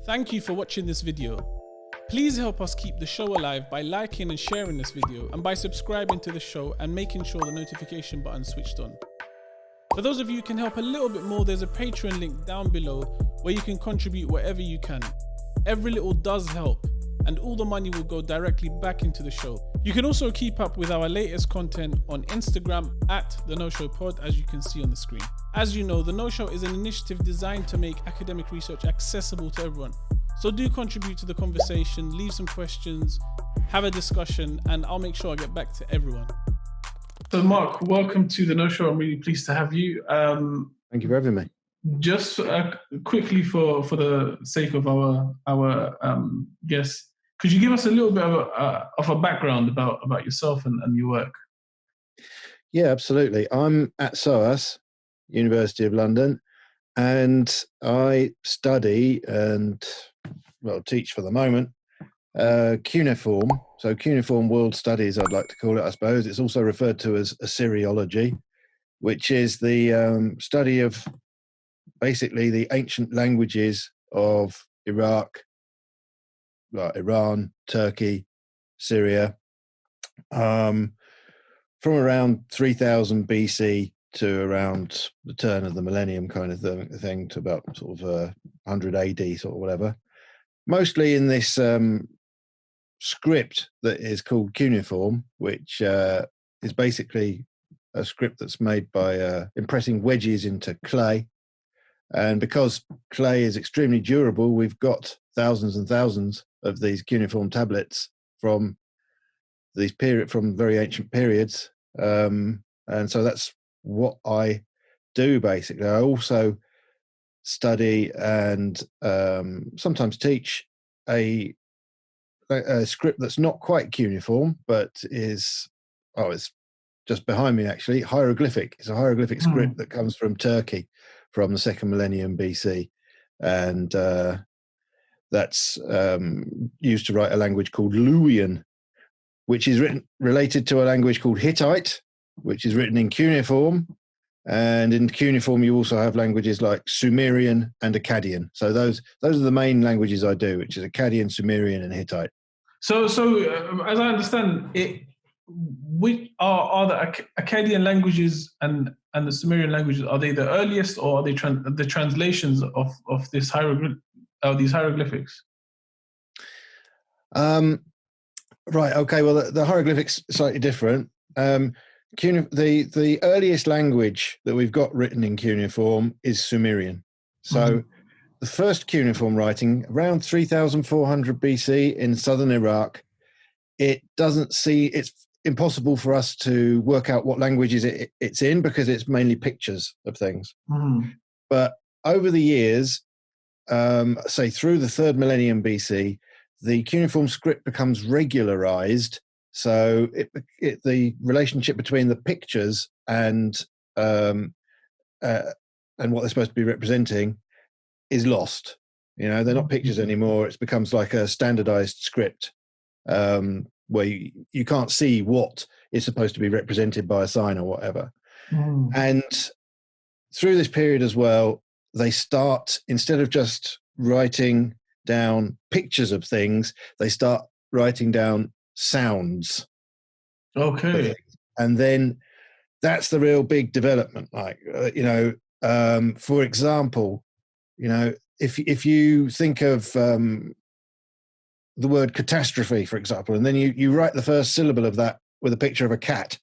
Thank you for watching this video. Please help us keep the show alive by liking and sharing this video and by subscribing to the show and making sure the notification button is switched on. For those of you who can help a little bit more, there's a Patreon link down below where you can contribute whatever you can. Every little does help, and all the money will go directly back into the show. You can also keep up with our latest content on Instagram at The No Show Pod, as you can see on the screen. As you know, The No Show is an initiative designed to make academic research accessible to everyone. So do contribute to the conversation, leave some questions, have a discussion, and I'll make sure I get back to everyone. So Mark, welcome to The No Show. I'm really pleased to have you. Thank you for having me. Just quickly for the sake of our guests, could you give us a little bit of a background about yourself and your work? Yeah, absolutely. I'm at SOAS, University of London, and I study and, well, teach for the moment, cuneiform. So cuneiform world studies, I'd like to call it, I suppose. It's also referred to as Assyriology, which is the study of basically the ancient languages of Iraq, Iran, Turkey, Syria, from around 3000 BC to around the turn of the millennium kind of thing to about sort of 100 AD, sort of whatever. Mostly in this script that is called cuneiform, which is basically a script that's made by impressing wedges into clay. And because clay is extremely durable, we've got thousands and thousands of these cuneiform tablets from very ancient periods. And so that's what I do, basically. I also study and sometimes teach a script that's not quite cuneiform, but it's just behind me, actually, hieroglyphic. It's a hieroglyphic script that comes from Turkey from the 2nd millennium BC. And that's used to write a language called Luwian, which is related to a language called Hittite, which is written in cuneiform. And in cuneiform, you also have languages like Sumerian and Akkadian. So those are the main languages I do, which is Akkadian, Sumerian, and Hittite. So as I understand it, which are the Akkadian languages and the Sumerian languages, are they the earliest, or are they the translations of these hieroglyphics? Right. Okay. Well, the hieroglyphics are slightly different. The earliest language that we've got written in cuneiform is Sumerian. So the first cuneiform writing around 3400 BC in southern Iraq. It's impossible for us to work out what languages it's in because it's mainly pictures of things. But over the years, say through the 3rd millennium BC, the cuneiform script becomes regularized. So the relationship between the pictures and what they're supposed to be representing is lost. You know, they're not pictures anymore. It becomes like a standardized script where you can't see what is supposed to be represented by a sign or whatever. And through this period as well, they start, instead of just writing down pictures of things, they start writing down sounds. Okay. And then that's the real big development. Like, for example, if you think of the word catastrophe, for example, and then you write the first syllable of that with a picture of a cat,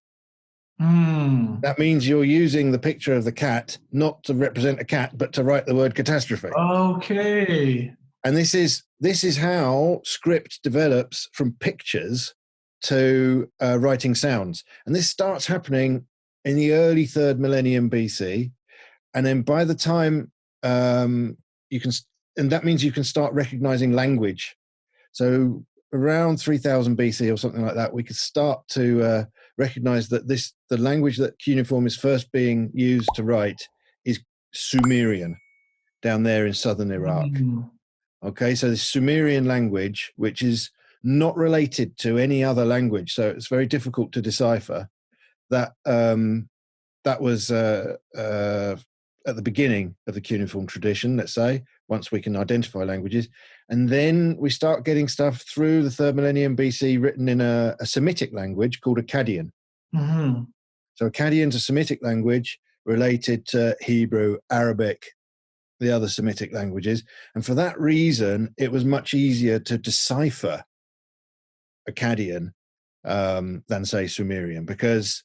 that means you're using the picture of the cat not to represent a cat, but to write the word catastrophe. Okay. And this is how script develops from pictures to writing sounds. And this starts happening in the early 3rd millennium BC. And then by the time and that means you can start recognizing language. So around 3000 BC or something like that, we could start to recognize that the language that cuneiform is first being used to write is Sumerian down there in southern Iraq. Okay, so the Sumerian language, which is not related to any other language, so it's very difficult to decipher. That was at the beginning of the cuneiform tradition, let's say, once we can identify languages. And then we start getting stuff through the 3rd millennium BC written in a Semitic language called Akkadian. Mm-hmm. So Akkadian's a Semitic language related to Hebrew, Arabic, the other Semitic languages. And for that reason, it was much easier to decipher Akkadian than, say, Sumerian, because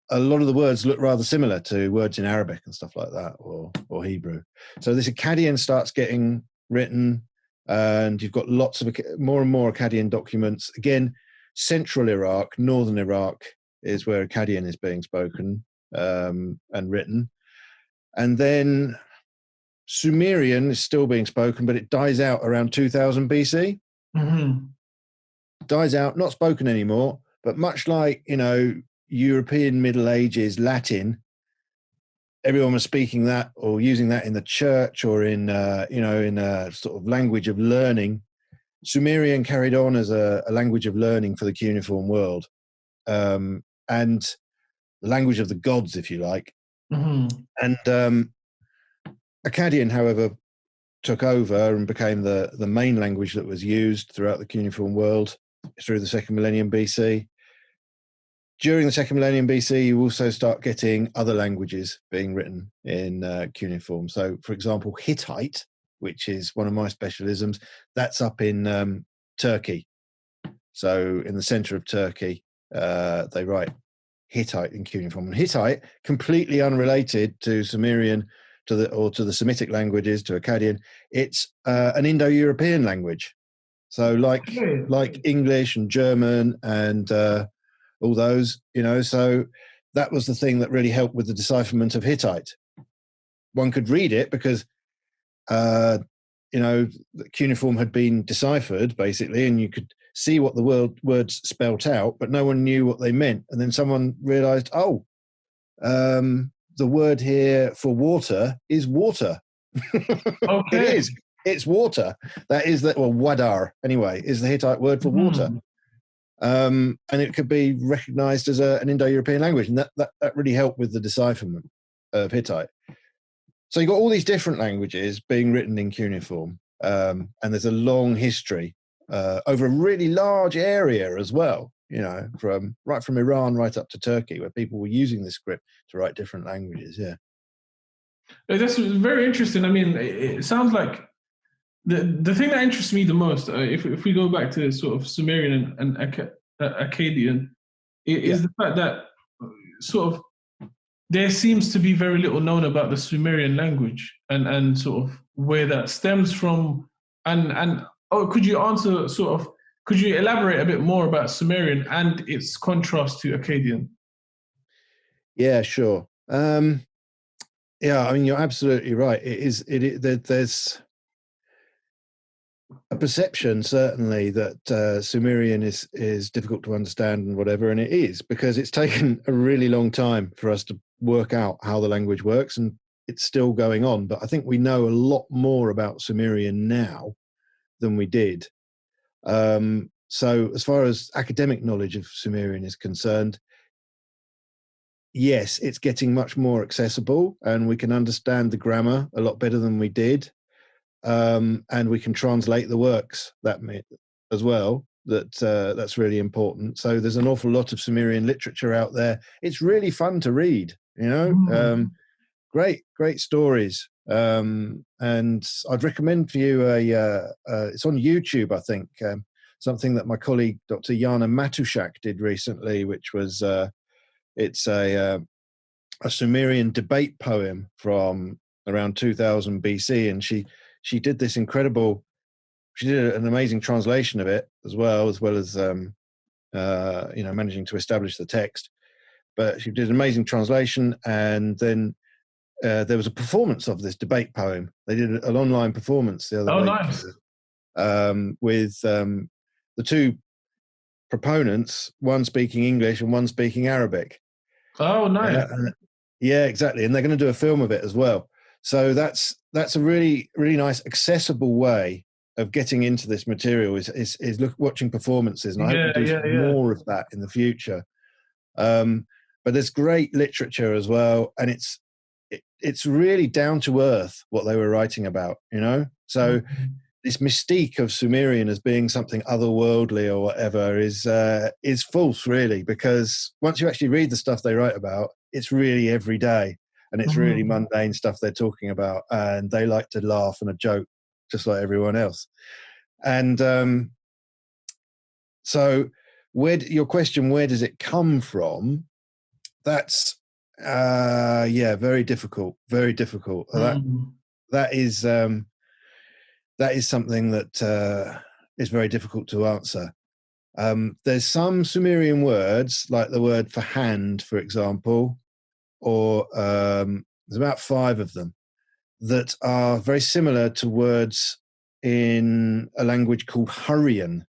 a lot of the words look rather similar to words in Arabic and stuff like that, or Hebrew. So this Akkadian starts getting written, and you've got lots of more and more Akkadian documents. Again, central Iraq, northern Iraq is where Akkadian is being spoken and written. And then Sumerian is still being spoken, but it dies out around 2000 BC. Mm-hmm. Dies out, not spoken anymore, but much like, European Middle Ages Latin, everyone was speaking that or using that in the church or in a sort of language of learning. Sumerian carried on as a language of learning for the cuneiform world, and the language of the gods, if you like. Mm-hmm. And Akkadian, however, took over and became the main language that was used throughout the cuneiform world through the 2nd millennium BC. During the 2nd millennium BC, you also start getting other languages being written in cuneiform. So, for example, Hittite, which is one of my specialisms, that's up in Turkey. So in the center of Turkey, they write Hittite in cuneiform. And Hittite, completely unrelated to Sumerian, to the Semitic languages, to Akkadian, it's an Indo-European language. So like English and German and all those, so that was the thing that really helped with the decipherment of Hittite. One could read it because, the cuneiform had been deciphered, basically, and you could see what the words spelt out, but no one knew what they meant. And then someone realized, the word here for water is water. Okay. It is. It's water. That is wadar, anyway, is the Hittite word for water. And it could be recognized as an Indo-European language, and that really helped with the decipherment of Hittite. So you've got all these different languages being written in cuneiform, and there's a long history over a really large area as well, from Iran right up to Turkey, where people were using this script to write different languages. Yeah. That's very interesting. I mean, it sounds like the thing that interests me the most, if we go back to sort of Sumerian and Akkadian, is the fact that sort of there seems to be very little known about the Sumerian language and sort of where that stems from. And could you elaborate a bit more about Sumerian and its contrast to Akkadian? Yeah, sure. I mean, you're absolutely right. There's a perception, certainly, that Sumerian is difficult to understand and whatever, and it is, because it's taken a really long time for us to work out how the language works, and it's still going on. But I think we know a lot more about Sumerian now than we did. So as far as academic knowledge of Sumerian is concerned, yes, it's getting much more accessible, and we can understand the grammar a lot better than we did. And we can translate the works as well. That's really important. So there's an awful lot of Sumerian literature out there. It's really fun to read, great stories. And I'd recommend for you it's on YouTube, I think, something that my colleague Dr. Jana Matuszak did recently, which was it's a Sumerian debate poem from around 2000 BC, and she did this incredible. She did an amazing translation of it as well as managing to establish the text. But she did an amazing translation, and then there was a performance of this debate poem. They did an online performance the other week. Nice. With the two proponents, one speaking English and one speaking Arabic. Oh, nice. Yeah, exactly. And they're going to do a film of it as well. So that's a really, really nice, accessible way of getting into this material is watching performances. And I hope we do more of that in the future. But there's great literature as well. And it's it's really down to earth what they were writing about, you know? So this mystique of Sumerian as being something otherworldly or whatever is false, really, because once you actually read the stuff they write about, it's really everyday, and it's really mundane stuff they're talking about, and they like to laugh and a joke just like everyone else. And so your question, where does it come from? That's very difficult, very difficult. That is something that is very difficult to answer. There's some Sumerian words, like the word for hand, for example, or there's about 5 of them that are very similar to words in a language called Hurrian,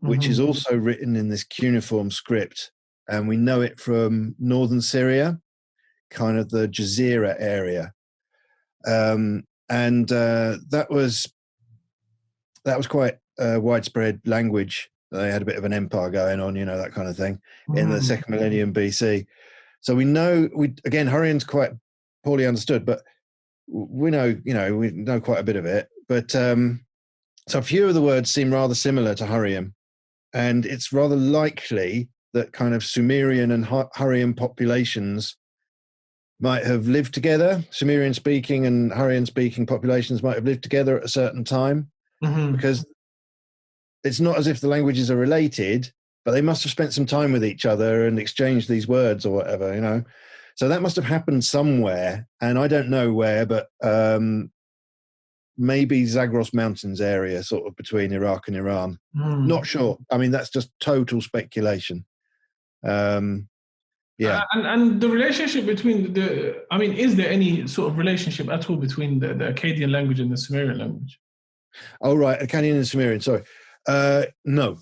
which is also written in this cuneiform script. And we know it from northern Syria, kind of the Jazeera area. And that was quite a widespread language. They had a bit of an empire going on, you know, that kind of thing, in the 2nd millennium BC. So we know, again, Hurrian's quite poorly understood, but we know quite a bit of it. But so a few of the words seem rather similar to Hurrian, and it's rather likely that kind of Sumerian and Hurrian populations might have lived together. Sumerian speaking and Hurrian speaking populations might have lived together at a certain time, because it's not as if the languages are related, but they must have spent some time with each other and exchanged these words or whatever, you know. So that must have happened somewhere, and I don't know where, but maybe Zagros Mountains area, sort of between Iraq and Iran. Not sure. I mean, that's just total speculation. Yeah. And the relationship between is there any sort of relationship at all between the Akkadian language and the Sumerian language? Oh, right. Akkadian and Sumerian. Sorry. No.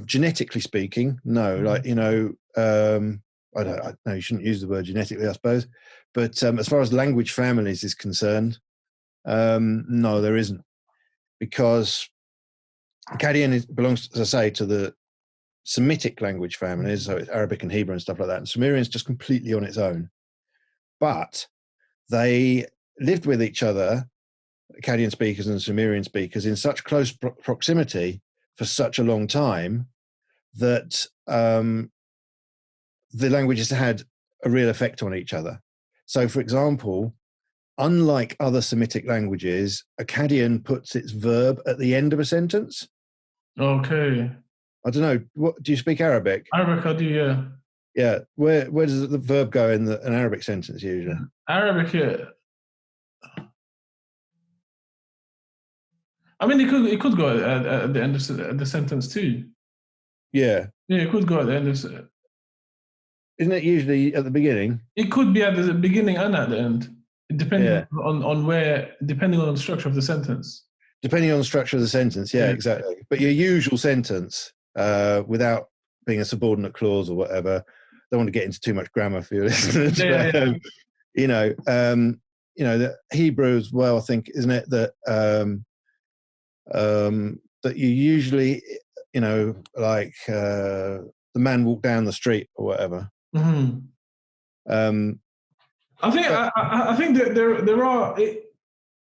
Genetically speaking, no. Like, you know, I don't know, you shouldn't use the word genetically, I suppose. But as far as language families is concerned, no, there isn't. Because Akkadian belongs, as I say, to the Semitic language families, so it's Arabic and Hebrew and stuff like that. And Sumerian is just completely on its own. But they lived with each other, Akkadian speakers and Sumerian speakers, in such close proximity for such a long time that the languages had a real effect on each other. So, for example, unlike other Semitic languages, Akkadian puts its verb at the end of a sentence. Okay. I don't know. What do you speak Arabic? Arabic, I do, yeah. Yeah. Where does the verb go in an Arabic sentence usually? Arabic, yeah. I mean, it could go at the end of the sentence too. Yeah. Yeah, it could go at the end of. Isn't it usually at the beginning? It could be at the beginning and at the end, depending on where, depending on the structure of the sentence. Depending on the structure of the sentence, yeah, exactly. But your usual sentence, without being a subordinate clause or whatever, don't want to get into too much grammar for your listeners. You know, the Hebrew as well, I think, isn't it, that that you usually, you know, like the man walked down the street or whatever. I think that there are.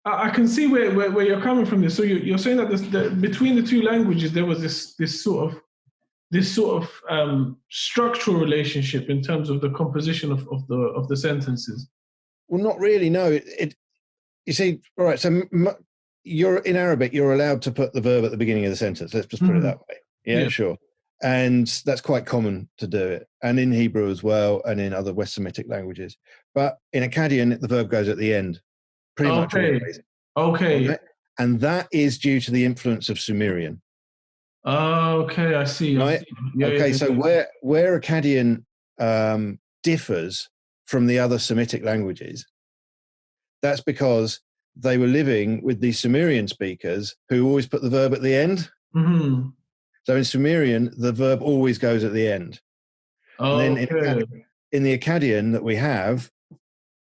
I can see where you're coming from this. So you're saying that between the two languages there was this sort of structural relationship in terms of the composition of the sentences. Well, not really. No, you see, all right. So you're in Arabic, you're allowed to put the verb at the beginning of the sentence. Let's just put it that way. Yeah, sure. And that's quite common to do it, and in Hebrew as well, and in other West Semitic languages. But in Akkadian, the verb goes at the end. Pretty much always. Okay. And that is due to the influence of Sumerian. Okay, I see. Right? So where Akkadian differs from the other Semitic languages, that's because they were living with these Sumerian speakers who always put the verb at the end. So in Sumerian, the verb always goes at the end. And then in the Akkadian that we have,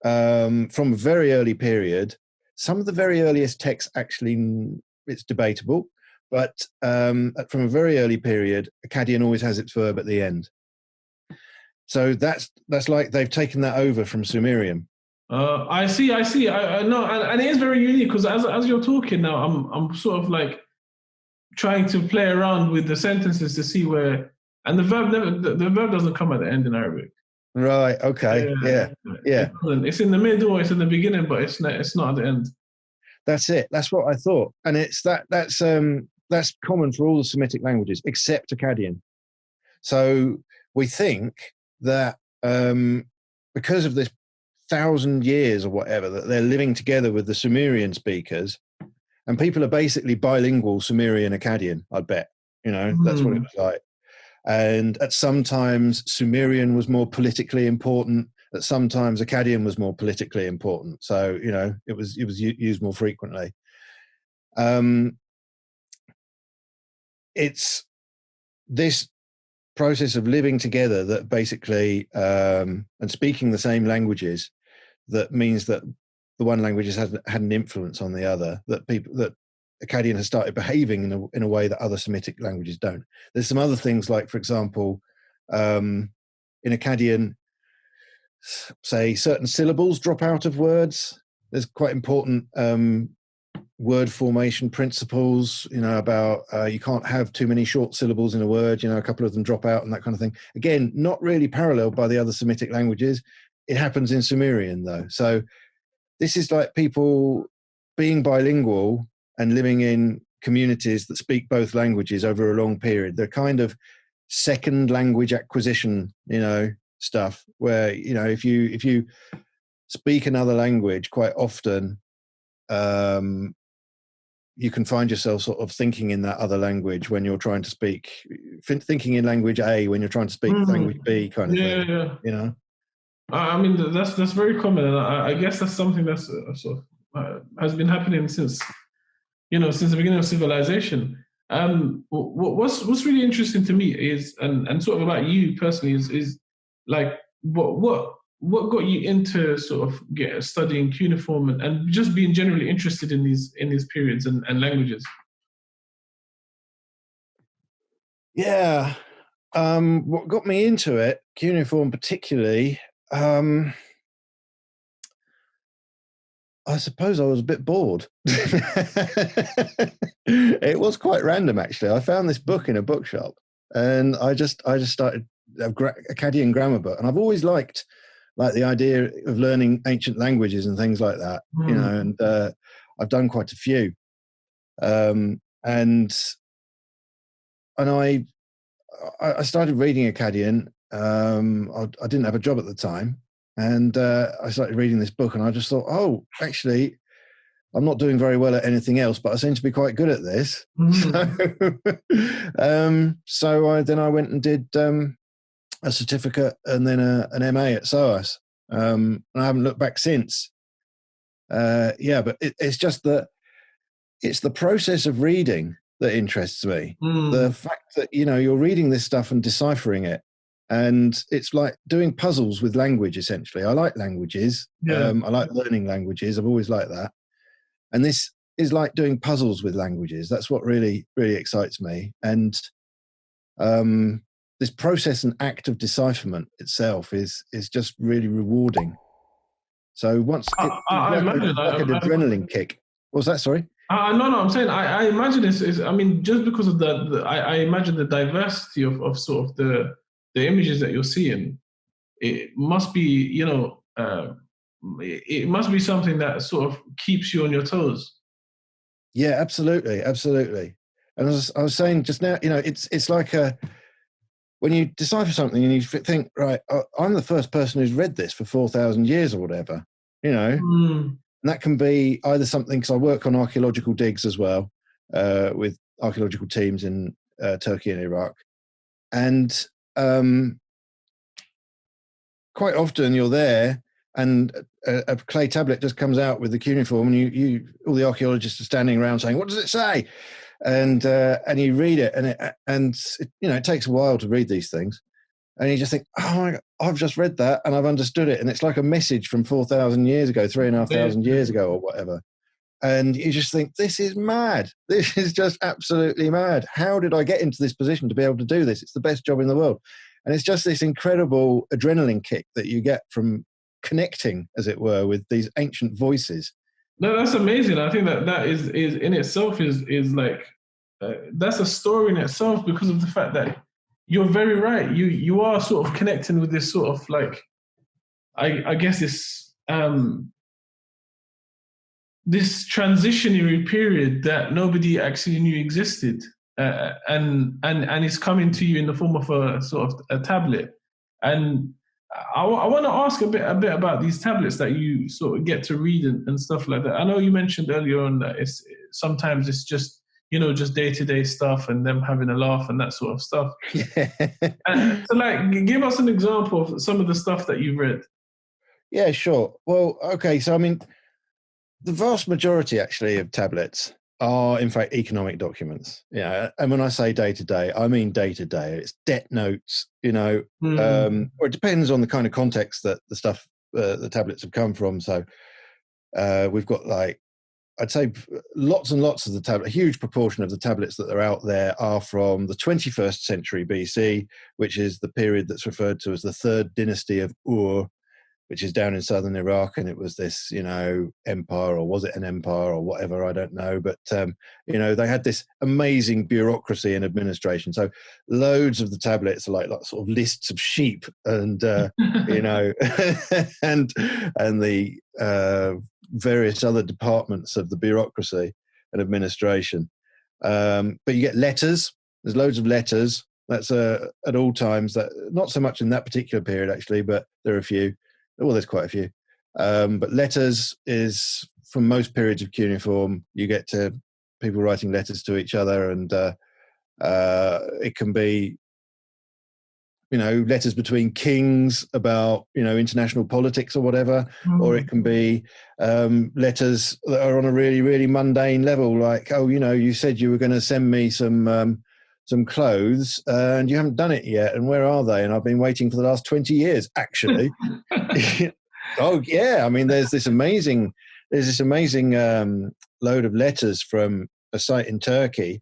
from a very early period, some of the very earliest texts actually, it's debatable, but from a very early period, Akkadian always has its verb at the end. So that's like they've taken that over from Sumerian. I see. I know, and it is very unique because as you're talking now, I'm sort of like trying to play around with the sentences to see where, and the verb never, the verb doesn't come at the end in Arabic. Right. Okay. Yeah. Yeah. It's in the middle, it's in the beginning, but it's not at the end. That's it. That's what I thought, and it's that's common for all the Semitic languages except Akkadian. So we think that because of this 1,000 years or whatever, that they're living together with the Sumerian speakers, and people are basically bilingual Sumerian Akkadian. I bet, that's what it was like. And at some times Sumerian was more politically important. At some times Akkadian was more politically important. So it was used more frequently. It's this process of living together that basically and speaking the same languages that means that the one language has had an influence on the other, that Akkadian has started behaving in a way that other Semitic languages don't. There's some other things like, for example, in Akkadian, say certain syllables drop out of words. There's quite important word formation principles, about you can't have too many short syllables in a word, a couple of them drop out and that kind of thing. Again, not really paralleled by the other Semitic languages. It happens in Sumerian though. So this is like people being bilingual and living in communities that speak both languages over a long period. They're kind of second language acquisition, stuff where, if you speak another language quite often, you can find yourself sort of thinking in that other language when you're trying to speak, thinking in language A when you're trying to speak language B kind of thing. Yeah. I mean, that's very common, and I guess that's something that's sort of has been happening since the beginning of civilization. What's really interesting to me is, and sort of about you personally, is like what got you into sort of studying cuneiform and just being generally interested in these periods and languages? Yeah. What got me into it, cuneiform particularly, I suppose I was a bit bored. It was quite random, actually. I found this book in a bookshop, and I just started a Akkadian grammar book, and I've always liked the idea of learning ancient languages and things like that, and I've done quite a few, and I started reading Akkadian. I didn't have a job at the time, and I started reading this book, and I just thought, oh, actually, I'm not doing very well at anything else, but I seem to be quite good at this. So I went and did a certificate and then an MA at SOAS. And I haven't looked back since. But it's just that it's the process of reading that interests me. The fact that, you're reading this stuff and deciphering it. And it's like doing puzzles with language, essentially. I like languages. I like learning languages. I've always liked that. And this is like doing puzzles with languages. That's what really, really excites me. And this process and act of decipherment itself is just really rewarding. So once an adrenaline kick. What was that? Sorry. No. I'm saying I imagine this. I mean, just because of I imagine the diversity of sort of the images that you're seeing. It must be, it must be something that sort of keeps you on your toes. Yeah, absolutely. And as I was saying just now, it's like when you decipher something and you think, right, I'm the first person who's read this for 4,000 years or whatever, and that can be either something, because I work on archaeological digs as well, with archaeological teams in Turkey and Iraq. And quite often you're there and a clay tablet just comes out with the cuneiform, and all the archaeologists are standing around saying, what does it say? And you read it, and it takes a while to read these things, and you just think, oh my God, I've just read that and I've understood it, and it's like a message from 4,000 years ago, 3,500 years ago, or whatever. And you just think, this is mad. This is just absolutely mad. How did I get into this position to be able to do this? It's the best job in the world. And it's just this incredible adrenaline kick that you get from connecting, as it were, with these ancient voices. No, that's amazing. I think that is in itself is like that's a story in itself, because of the fact that you're very right. You are sort of connecting with this sort of like, I guess this transitionary period that nobody actually knew existed, and it's coming to you in the form of a sort of a tablet. And I want to ask a bit about these tablets that you sort of get to read and stuff like that. I know you mentioned earlier on that sometimes it's just, just day-to-day stuff and them having a laugh and that sort of stuff. Yeah. So like, give us an example of some of the stuff that you've read. Yeah, sure. Well, okay. So, I mean, the vast majority actually of tablets are in fact economic documents. Yeah. And when I say day-to-day, I mean day-to-day. It's debt notes, or it depends on the kind of context that the stuff, the tablets have come from. So we've got I'd say lots and lots of the tablet, a huge proportion of the tablets that are out there are from the 21st century BC, which is the period that's referred to as the third dynasty of Ur, which is down in southern Iraq. And it was this, empire, or was it an empire or whatever? I don't know. But, they had this amazing bureaucracy and administration. So loads of the tablets are like sort of lists of sheep and, and the various other departments of the bureaucracy and administration. But you get letters. There's loads of letters. That's at all times. That not so much in that particular period, actually, but there are a few. Well, there's quite a few. But letters is, from most periods of cuneiform, you get to people writing letters to each other, and it can be, letters between kings about, international politics or whatever, or it can be letters that are on a really, really mundane level, like, oh, you said you were going to send me some clothes and you haven't done it yet, and where are they? And I've been waiting for the last 20 years, actually. Oh yeah, I mean, there's this amazing load of letters from a site in Turkey,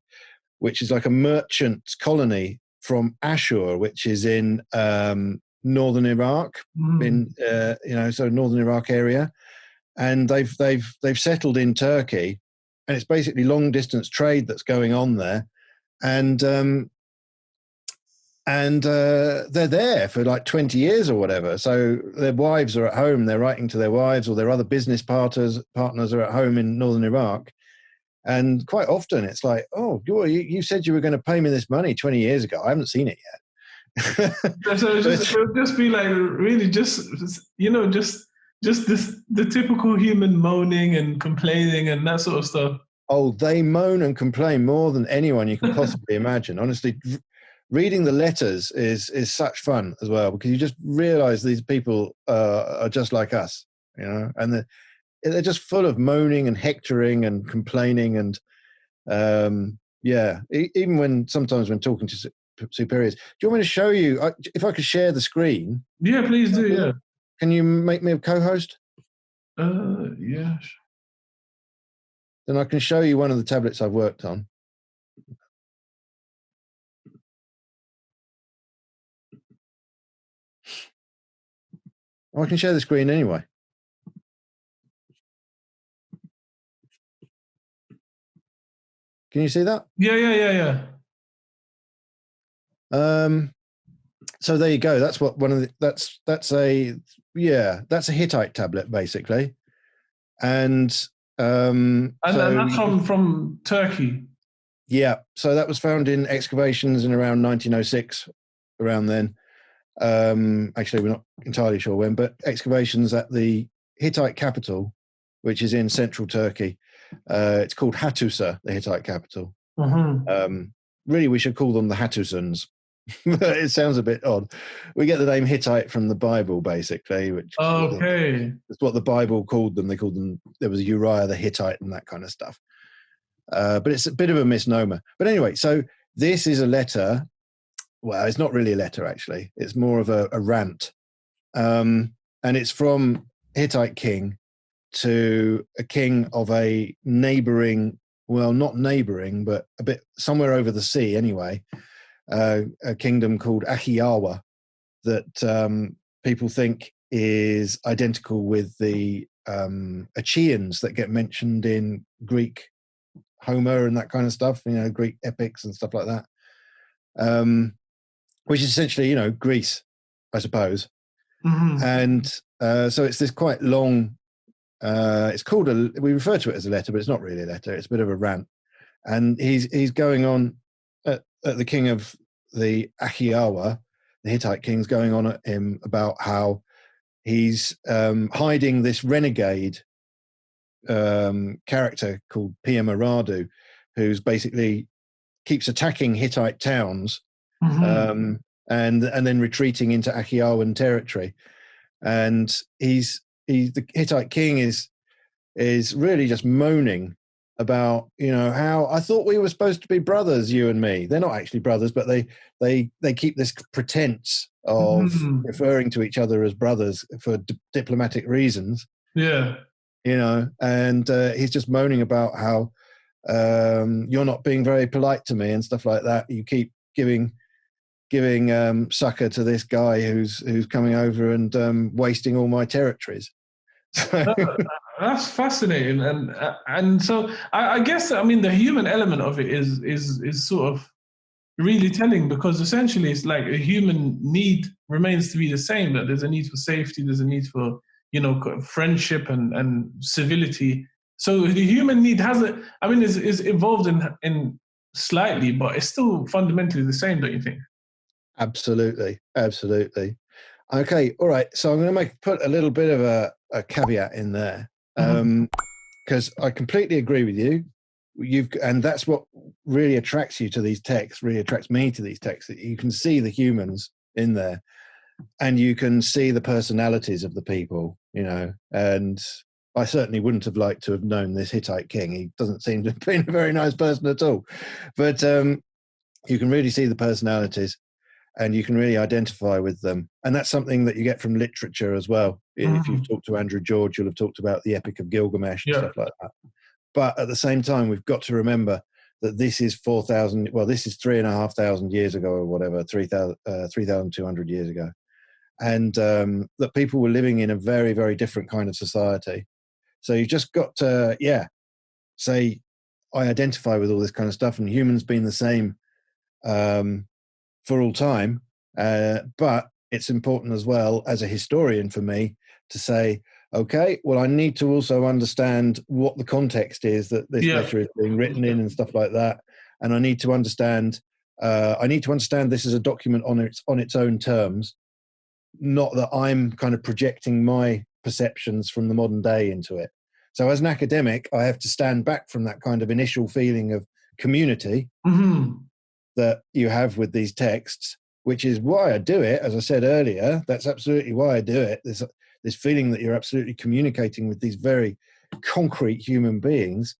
which is like a merchant colony from Ashur, which is in northern Iraq, in so northern Iraq area, and they've settled in Turkey, and it's basically long distance trade that's going on there. And they're there for like 20 years or whatever. So their wives are at home, they're writing to their wives, or their other business partners are at home in northern Iraq. And quite often it's like, oh, you said you were going to pay me this money 20 years ago. I haven't seen it yet. So it'll just be like, really just the typical human moaning and complaining and that sort of stuff. Oh, they moan and complain more than anyone you can possibly imagine. Honestly, reading the letters is such fun as well, because you just realize these people are just like us, and they're just full of moaning and hectoring and complaining. And even sometimes when talking to superiors. Do you want me to show you, if I could share the screen? Yeah, please do, yeah. Can you make me a co-host? Yeah. Then I can show you one of the tablets I've worked on. I can share the screen anyway. Can you see that? Yeah. So there you go. That's what that's a Hittite tablet basically, and that's from Turkey. Yeah, so that was found in excavations in around 1906, around then. Actually, we're not entirely sure when, but excavations at the Hittite capital, which is in central Turkey. It's called Hattusa, the Hittite capital. Really, we should call them the Hattusans. It sounds a bit odd. We get the name Hittite from the Bible, basically. Which it's what the Bible called them. They called them. There was Uriah the Hittite and that kind of stuff. But it's a bit of a misnomer. But anyway, so this is a letter. Well, it's not really a letter, actually. It's more of a rant. And it's from Hittite king to a king of a neighboring, well, not neighboring, but a bit somewhere over the sea anyway, a kingdom called Ahiyawa that people think is identical with the Achaeans that get mentioned in Greek Homer and that kind of stuff, Greek epics and stuff like that, which is essentially, Greece, I suppose. Mm-hmm. And so it's this quite long, it's called we refer to it as a letter, but it's not really a letter. It's a bit of a rant. And he's going on at the king of the Achiawa, the Hittite king's going on at him about how he's hiding this renegade character called Pia Maradu, who's basically keeps attacking Hittite towns, Mm-hmm. and then retreating into Achiawan territory. And the Hittite king is really just moaning about, how I thought we were supposed to be brothers, you and me. They're not actually brothers, but they keep this pretense of Mm-hmm. referring to each other as brothers for diplomatic reasons. Yeah. And he's just moaning about how you're not being very polite to me and stuff like that. You keep giving succor to this guy who's coming over and wasting all my territories. That's fascinating, and so I guess the human element of it is sort of really telling, because essentially it's like a human need remains to be the same. That there's a need for safety, there's a need for friendship and civility. So the human need is evolved in slightly, but it's still fundamentally the same, don't you think? Absolutely. Okay, all right. So I'm going to put a little bit of a caveat in there, because I completely agree with you. And that's what really attracts you to these texts. Really attracts me to these texts. That you can see the humans in there, and you can see the personalities of the people. And I certainly wouldn't have liked to have known this Hittite king. He doesn't seem to have been a very nice person at all. But you can really see the personalities, and you can really identify with them. And that's something that you get from literature as well. If you've talked to Andrew George, you'll have talked about the Epic of Gilgamesh and stuff like that. But at the same time, we've got to remember that this is 3,500 years ago or whatever, 3,200 years ago. And that people were living in a very, very different kind of society. So you've just got to, say, I identify with all this kind of stuff, and humans being the same for all time. But it's important as well, as a historian for me, to say, okay, well, I need to also understand what the context is that this letter is being written in and stuff like that. And I need to understand this is a document on its own terms, not that I'm kind of projecting my perceptions from the modern day into it. So as an academic, I have to stand back from that kind of initial feeling of community that you have with these texts, which is why I do it. As I said earlier, that's absolutely why I do it. This feeling that you're absolutely communicating with these very concrete human beings.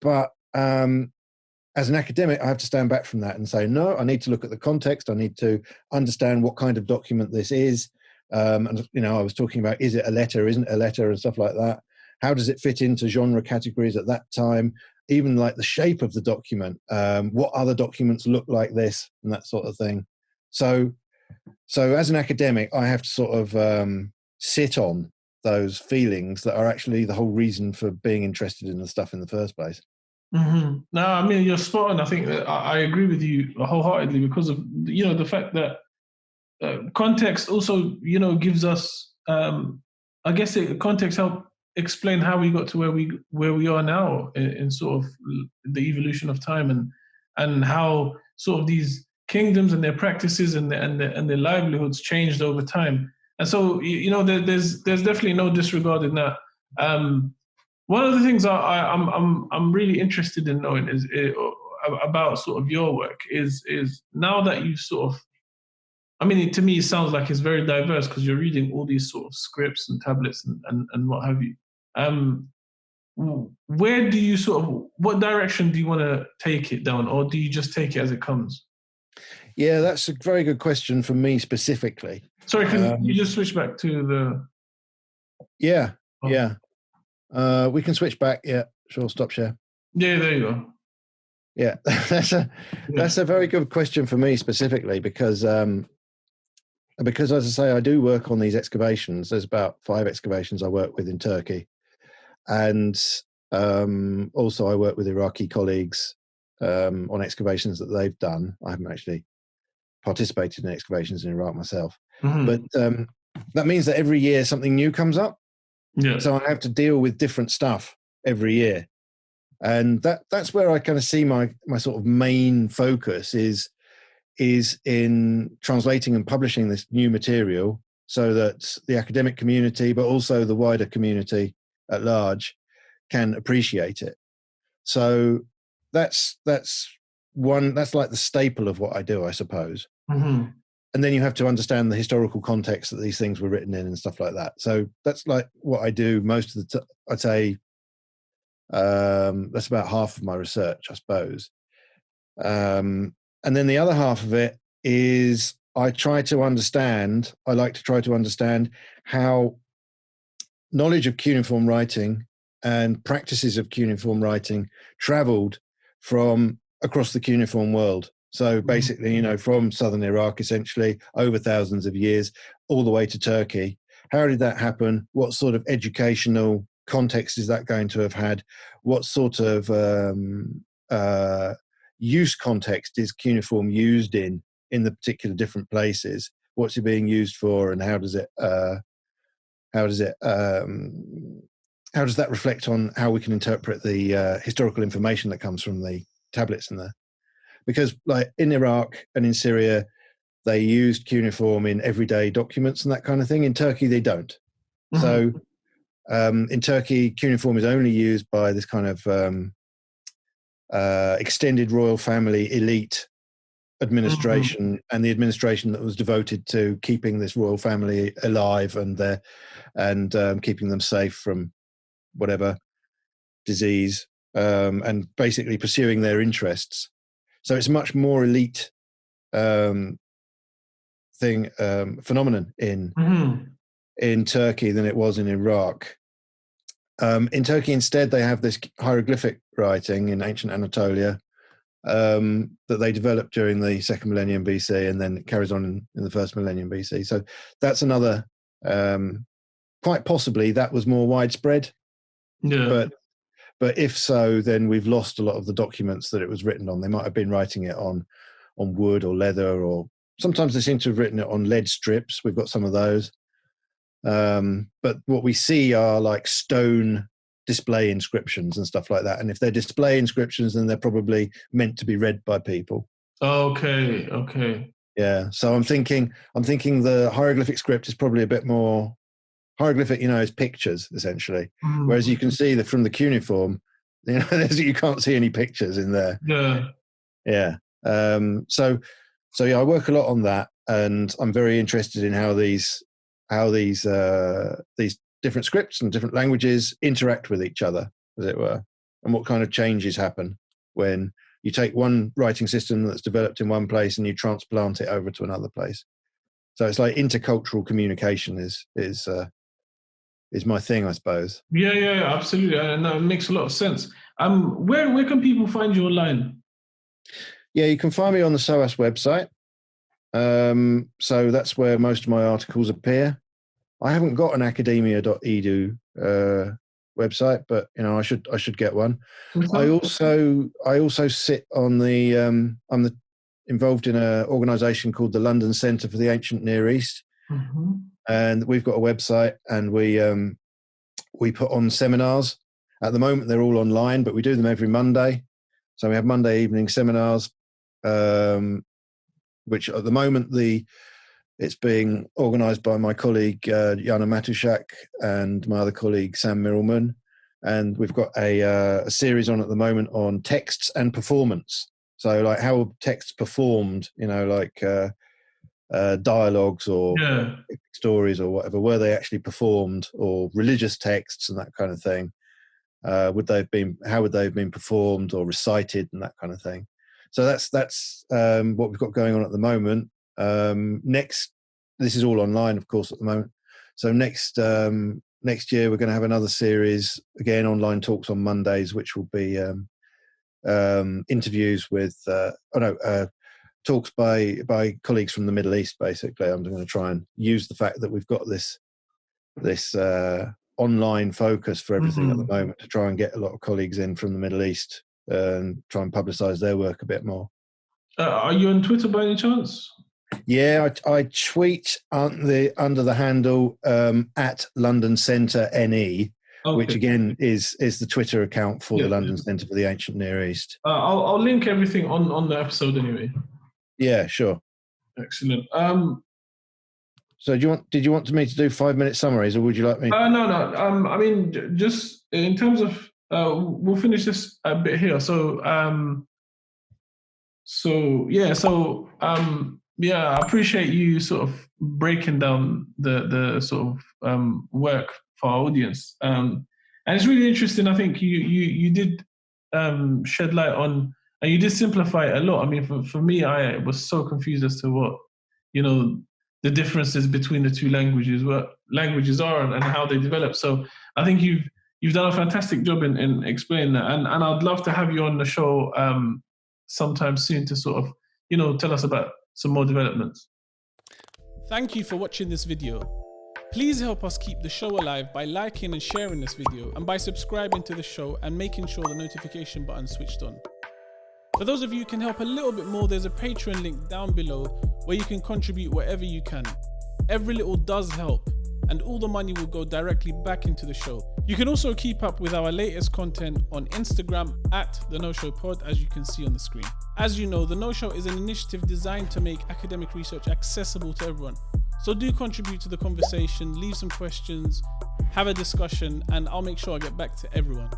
But as an academic, I have to stand back from that and say, no, I need to look at the context. I need to understand what kind of document this is. And, I was talking about, is it a letter, isn't it a letter, and stuff like that. How does it fit into genre categories at that time? Even like the shape of the document, what other documents look like this, and that sort of thing. So as an academic, I have to sort of sit on those feelings that are actually the whole reason for being interested in the stuff in the first place. No, you're spot on. I think I agree with you wholeheartedly, because of the fact that context also gives us I guess context help explain how we got to where we are now in sort of the evolution of time, and how sort of these kingdoms and their practices and their livelihoods changed over time. And so there's definitely no disregard in that. One of the things I'm really interested in knowing is about sort of your work is now that you sort of, to me, it sounds like it's very diverse, because you're reading all these sort of scripts and tablets and what have you. Where do you what direction do you want to take it down, or do you just take it as it comes? Yeah, that's a very good question for me specifically. Sorry, can you just switch back to the... Yeah. We can switch back. Yeah, sure, stop share. Yeah, there you go. Yeah, that's a very good question for me specifically, because because, as I say, I do work on these excavations. There's about 5 excavations I work with in Turkey, and also I work with Iraqi colleagues on excavations that they've done. I haven't actually participated in excavations in Iraq myself, but that means that every year something new comes up. Yeah. So I have to deal with different stuff every year, and that's where I kind of see my sort of main focus is in translating and publishing this new material, so that the academic community, but also the wider community at large, can appreciate it. So that's like the staple of what I do, I suppose. And then you have to understand the historical context that these things were written in and stuff like that. So that's like what I do most of the I'd say that's about half of my research, I suppose. And then the other half of it is I like to try to understand how knowledge of cuneiform writing and practices of cuneiform writing traveled from across the cuneiform world. So basically, from southern Iraq, essentially, over thousands of years, all the way to Turkey. How did that happen? What sort of educational context is that going to have had? What sort of use context is cuneiform used in the particular different places? What's it being used for, and how does that reflect on how we can interpret the historical information that comes from the tablets in there? Because like in Iraq and in Syria, they used cuneiform in everyday documents and that kind of thing. In Turkey, they don't. So in Turkey, cuneiform is only used by this kind of extended royal family elite administration, and the administration that was devoted to keeping this royal family alive and keeping them safe from whatever disease, and basically pursuing their interests. So it's a much more elite phenomenon in Turkey than it was in Iraq. In Turkey, instead, they have this hieroglyphic writing in ancient Anatolia that they developed during the 2nd millennium BC, and then it carries on in the 1st millennium BC. So that's another, quite possibly that was more widespread. Yeah. But if so, then we've lost a lot of the documents that it was written on. They might have been writing it on wood or leather, or sometimes they seem to have written it on lead strips. We've got some of those. But what we see are like stone display inscriptions and stuff like that. And if they're display inscriptions, then they're probably meant to be read by people. Okay. Yeah. So I'm thinking the hieroglyphic script is probably a bit more hieroglyphic, is pictures essentially. Whereas you can see that from the cuneiform, you can't see any pictures in there. Yeah. So yeah, I work a lot on that, and I'm very interested in how these different scripts and different languages interact with each other, as it were, and what kind of changes happen when you take one writing system that's developed in one place and you transplant it over to another place. So it's like intercultural communication is my thing, I suppose. Yeah, absolutely. And that makes a lot of sense. Where can people find you online? Yeah, you can find me on the SOAS website. So that's where most of my articles appear. I haven't got an academia.edu website, but I should get one. I also sit on the I'm involved in an organisation called the London Centre for the Ancient Near East, and we've got a website, and we put on seminars. At the moment, they're all online, but we do them every Monday. So we have Monday evening seminars, which at the moment it's being organised by my colleague Jana Matuszak and my other colleague Sam Mirrellman, and we've got a series on at the moment on texts and performance. So like how texts performed, dialogues or stories or whatever, were they actually performed, or religious texts and that kind of thing. How would they have been performed or recited and that kind of thing. So that's what we've got going on at the moment. This is all online, of course, at the moment. So next year we're going to have another series, again, online talks on Mondays, which will be interviews with talks by colleagues from the Middle East. Basically, I'm going to try and use the fact that we've got this online focus for everything at the moment to try and get a lot of colleagues in from the Middle East and try and publicise their work a bit more. Are you on Twitter by any chance? Yeah, I tweet under the handle at London Centre NE, which again is the Twitter account for the London Centre for the Ancient Near East. I'll link everything on the episode anyway. Yeah, sure. Excellent. So did you want me to do 5-minute summaries, or would you like me? No. I mean, just in terms of, we'll finish this a bit here. I appreciate you sort of breaking down the sort of work for our audience. And it's really interesting. I think you did shed light on, and you did simplify it a lot. I mean, for me, I was so confused as to what, the differences between the two languages, what languages are and how they develop. So I think you've done a fantastic job in explaining that. And I'd love to have you on the show sometime soon to sort of, tell us about some more developments. Thank you for watching this video. Please help us keep the show alive by liking and sharing this video, and by subscribing to the show and making sure the notification button is switched on. For those of you who can help a little bit more, there's a Patreon link down below where you can contribute whatever you can. Every little does help, and all the money will go directly back into the show. You can also keep up with our latest content on Instagram at The No Show Pod, as you can see on the screen. As you know, The No Show is an initiative designed to make academic research accessible to everyone. So do contribute to the conversation, leave some questions, have a discussion, and I'll make sure I get back to everyone.